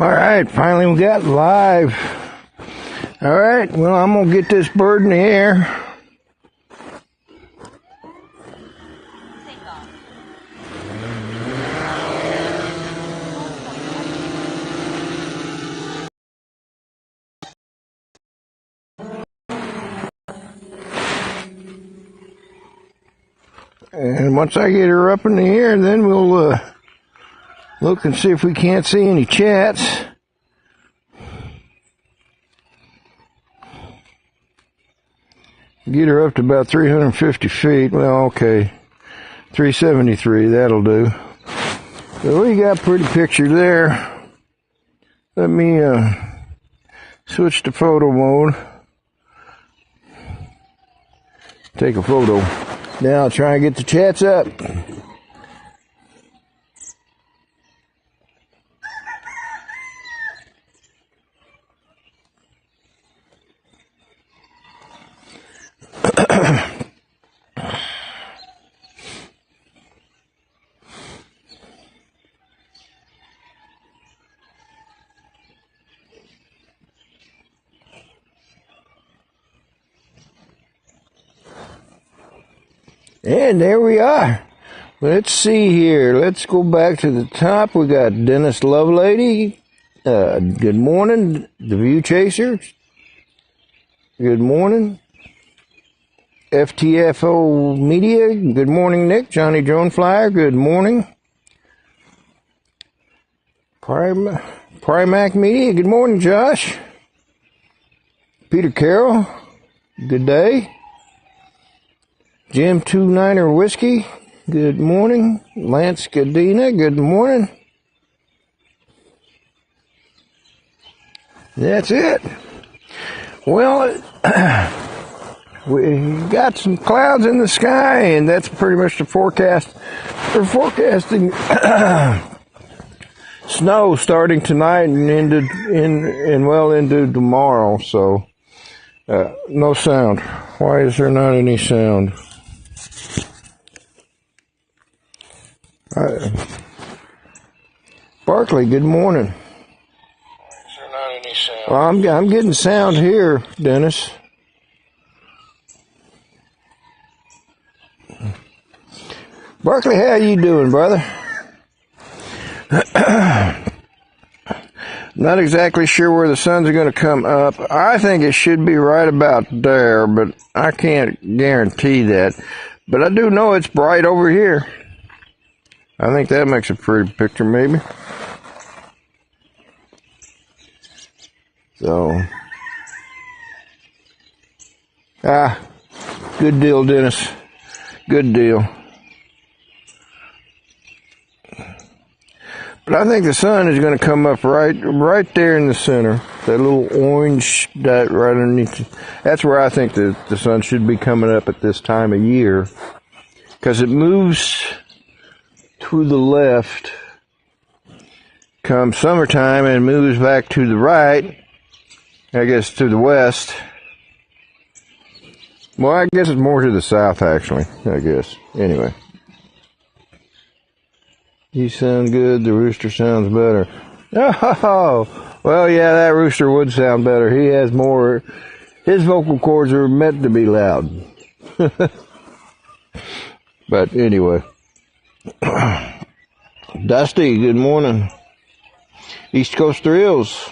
Alright, finally we got live. Alright, well, I'm gonna get this bird in the air. And once I get her up in the air, then we'll look and see if we can't see any chats. Get her up to about 350 feet. Well, okay. 373, that'll do. So we got a pretty picture there. Let me switch to photo mode. Take a photo. Now I'll try and get the chats up. And there we are. Let's see here. Let's go back to the top. We got Dennis Lovelady. Good morning. The View Chaser. Good morning. FTFO Media. Good morning, Nick. Johnny Drone Flyer. Good morning. Primac Media. Good morning, Josh. Peter Carroll. Good day. Jim 29er Whiskey, good morning. Lance Cadena, good morning. That's it. Well, we got some clouds in the sky, and that's pretty much the forecast. We're forecasting snow starting tonight and into tomorrow. So no sound. Why is there not any sound? Barkley, good morning. Is there not any sound? Well, I'm getting sound here, Dennis. Barkley, how you doing, brother? Not exactly sure where the sun's going to come up. I think it should be right about there, but I can't guarantee that. But I do know it's bright over here. I think that makes a pretty picture, maybe. So, good deal, Dennis. Good deal. But I think the sun is going to come up right there in the center. That little orange dot right underneath. That's where I think the sun should be coming up at this time of year. Because it moves to the left come summertime and moves back to the right, I guess to the west. Well, I guess it's more to the south, actually, I guess. Anyway. You sound good, the rooster sounds better. Oh, well, yeah, that rooster would sound better. He has more, his vocal cords are meant to be loud. But anyway. Dusty, good morning. East Coast Thrills.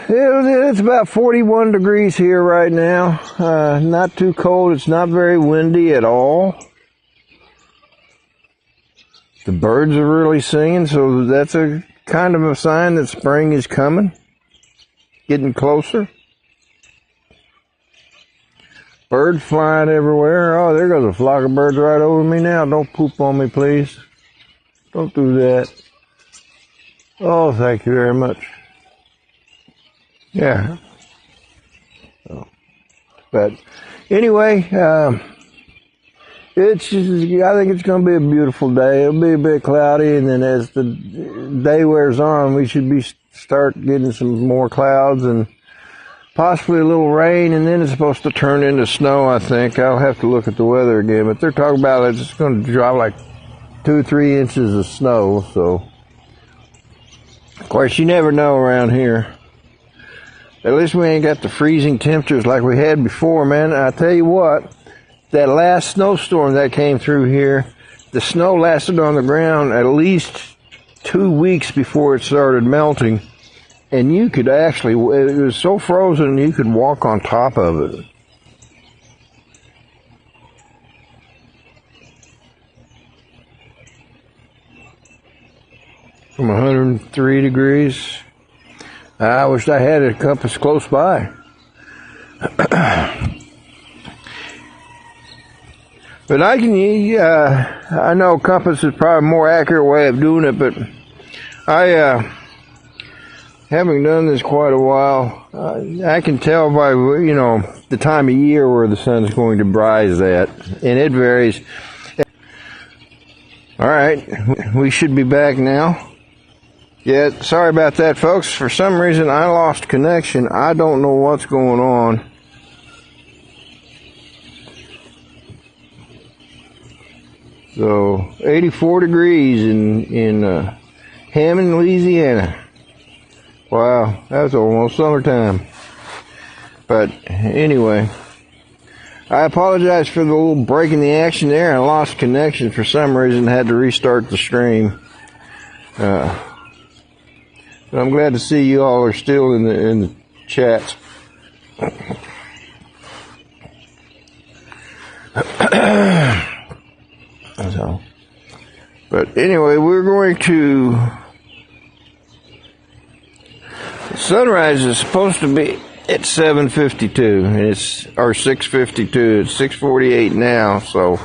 It's about 41 degrees here right now. Not too cold. It's not very windy at all. The birds are really singing, so that's a kind of a sign that spring is coming. Getting closer. Birds flying everywhere. Oh, there goes a flock of birds right over me now. Don't poop on me, please. Don't do that. Oh, thank you very much. Yeah. Oh. But anyway, I think it's going to be a beautiful day. It'll be a bit cloudy, and then as the day wears on, we should start getting some more clouds and possibly a little rain, and then it's supposed to turn into snow, I think. I'll have to look at the weather again, but they're talking about it's going to drop like 2 or 3 inches of snow. So, of course, you never know around here. At least we ain't got the freezing temperatures like we had before, man. I tell you what, that last snowstorm that came through here, the snow lasted on the ground at least 2 weeks before it started melting. And you could actually, it was so frozen you could walk on top of it. From 103 degrees. I wish I had a compass close by. But I know compass is probably a more accurate way of doing it, but having done this quite a while, I can tell by, the time of year where the sun's going to rise at, and it varies. All right, we should be back now. Yeah, sorry about that, folks. For some reason, I lost connection. I don't know what's going on. So, 84 degrees in Hammond, Louisiana. Wow, that's almost summertime. But anyway, I apologize for the little break in the action there. I lost connection for some reason. Had to restart the stream. But I'm glad to see you all are still in the chat. So, but anyway, we're going to. Sunrise is supposed to be at 7:52, and it's or 6:52. It's 6:48 now, so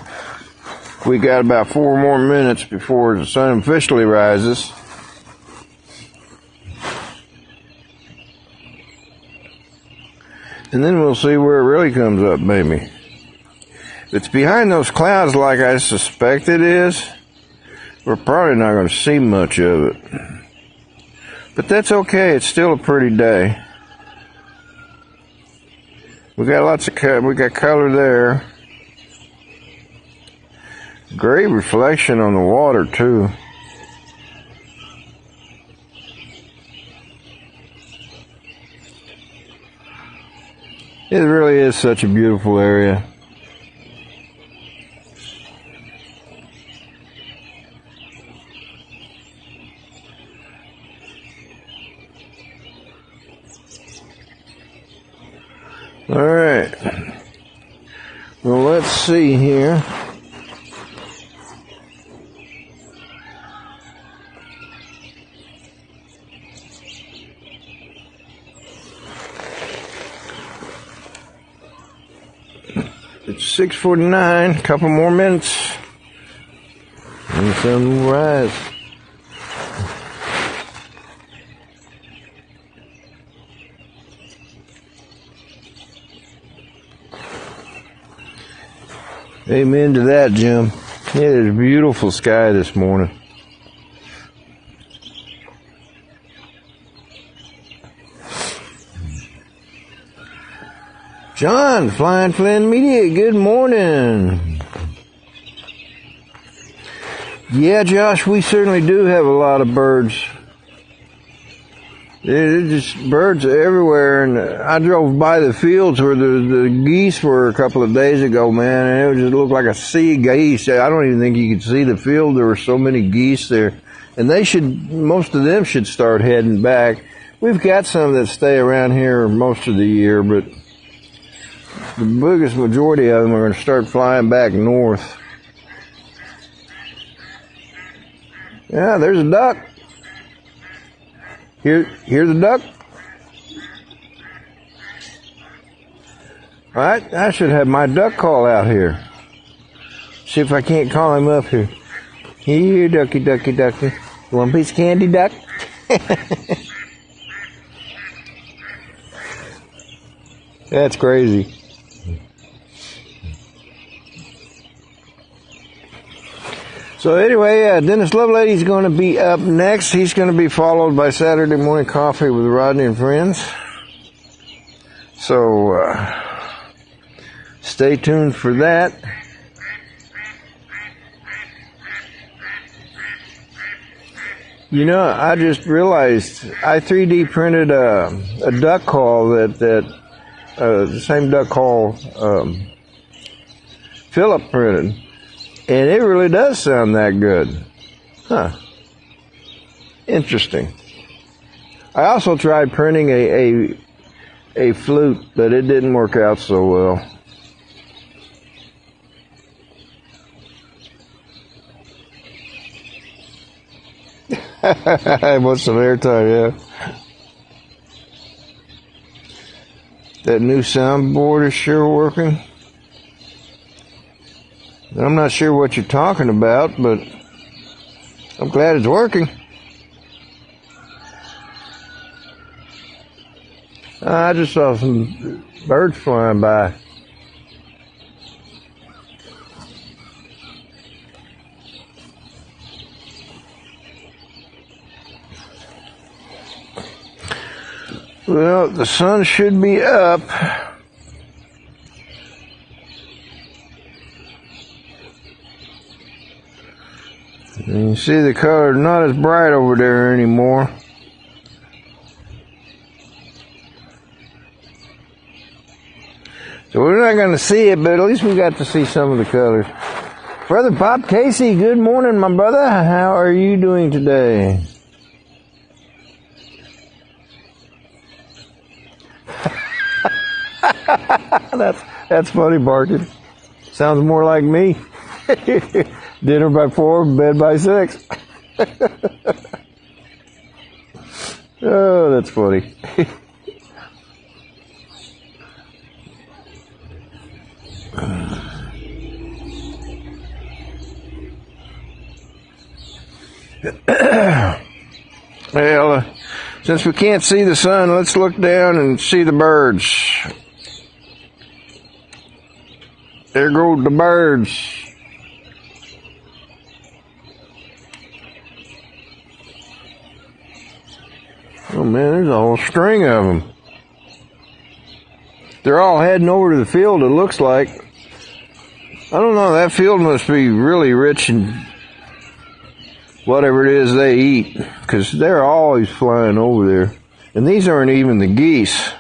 we got about 4 more minutes before the sun officially rises. And then we'll see where it really comes up, maybe. If it's behind those clouds like I suspect it is, we're probably not going to see much of it. But that's okay, it's still a pretty day. We got lots of we got color there. Great reflection on the water, too. It really is such a beautiful area. All right. Well, let's see here. It's 6:49, a couple more minutes, and the sun will rise. Amen to that, Jim. It is a beautiful sky this morning. John, Flying Flynn Media, good morning. Yeah, Josh, we certainly do have a lot of birds. There's just birds everywhere, and I drove by the fields where the geese were a couple of days ago, man, and it just looked like a sea of geese. I don't even think you could see the field. There were so many geese there, and most of them should start heading back. We've got some that stay around here most of the year, but the biggest majority of them are going to start flying back north. Yeah, there's a duck. Hear the duck? All right, I should have my duck call out here. See if I can't call him up here. Here, ducky, ducky, ducky. One piece of candy, duck? That's crazy. So anyway, Dennis Lovelady's going to be up next. He's going to be followed by Saturday Morning Coffee with Rodney and Friends. So stay tuned for that. You know, I just realized I 3D printed a duck call that the same duck call Philip printed, and it really does sound that good. Huh. Interesting. I also tried printing a flute, but it didn't work out so well. I want some airtime, yeah. That new soundboard is sure working. I'm not sure what you're talking about, but I'm glad it's working. I just saw some birds flying by. Well, the sun should be up. And you see the color not as bright over there anymore. So we're not going to see it, but at least we got to see some of the colors. Brother Bob Casey, good morning, my brother. How are you doing today? That's funny, barking. Sounds more like me. Dinner by 4, bed by 6. Oh, that's funny. Well, since we can't see the sun, let's look down and see the birds. There goes the birds. Oh man, there's a whole string of them. They're all heading over to the field, it looks like. I don't know, that field must be really rich in whatever it is they eat, because they're always flying over there. And these aren't even the geese.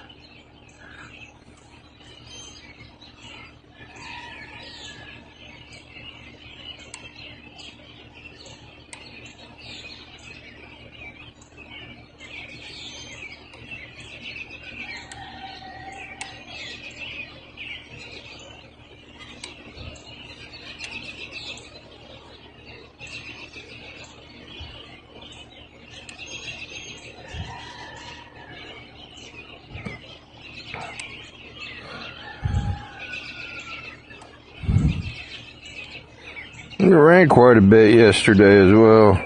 It rained quite a bit yesterday as well.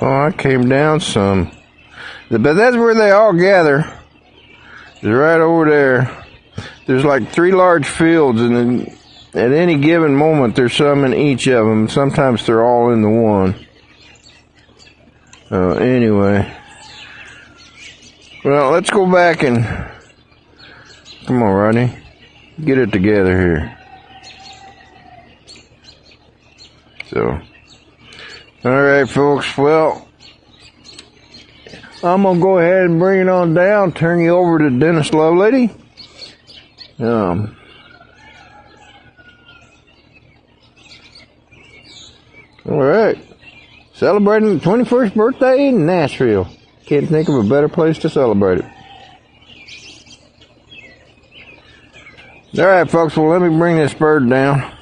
Oh, I came down some. But that's where they all gather. It's right over there. There's like 3 large fields, and then at any given moment there's some in each of them. Sometimes they're all in the one. Anyway. Well, let's go back and... Come on, Rodney. Get it together here. So... Alright, folks. Well... I'm going to go ahead and bring it on down. Turn you over to Dennis Lovelady. Alright. Celebrating the 21st birthday in Nashville. Can't think of a better place to celebrate it. Alright, folks, well, let me bring this bird down.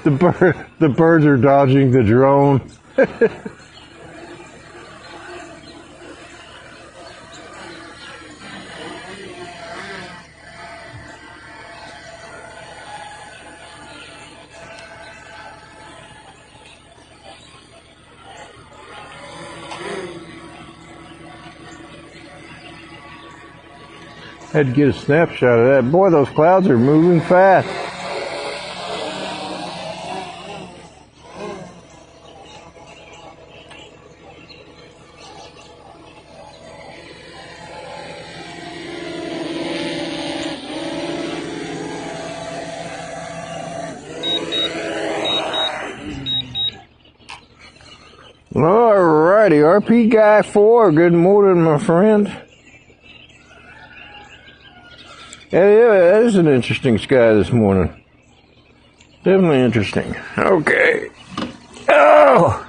The birds are dodging the drone. Had to get a snapshot of that. Boy, those clouds are moving fast. Alrighty, RP Guy 4, good morning, my friend. Yeah, that is an interesting sky this morning. Definitely interesting. Okay. Oh!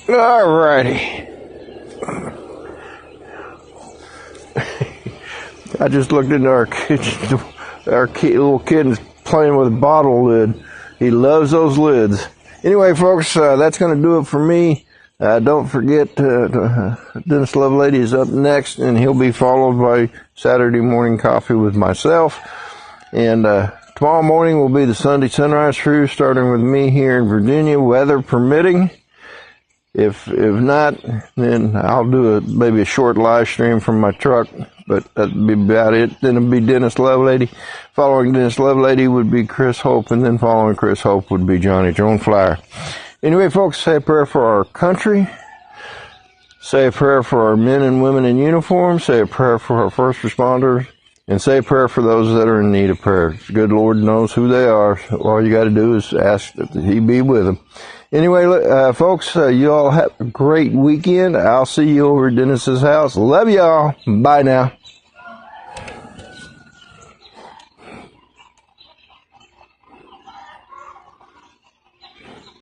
Alrighty. I just looked into our kitchen. Our little kid is playing with a bottle lid. He loves those lids. Anyway, folks, that's going to do it for me. Don't forget, Dennis Lovelady is up next, and he'll be followed by Saturday morning coffee with myself. And tomorrow morning will be the Sunday sunrise crew, starting with me here in Virginia, weather permitting. If not, then I'll do maybe a short live stream from my truck, but that'd be about it. Then it'd be Dennis Lovelady. Following Dennis Lovelady would be Chris Hope, and then following Chris Hope would be Johnny Drone Flyer. Anyway, folks, say a prayer for our country. Say a prayer for our men and women in uniform. Say a prayer for our first responders. And say a prayer for those that are in need of prayer. The good Lord knows who they are. So all you got to do is ask that He be with them. Anyway, folks, you all have a great weekend. I'll see you over at Dennis's house. Love y'all. Bye now.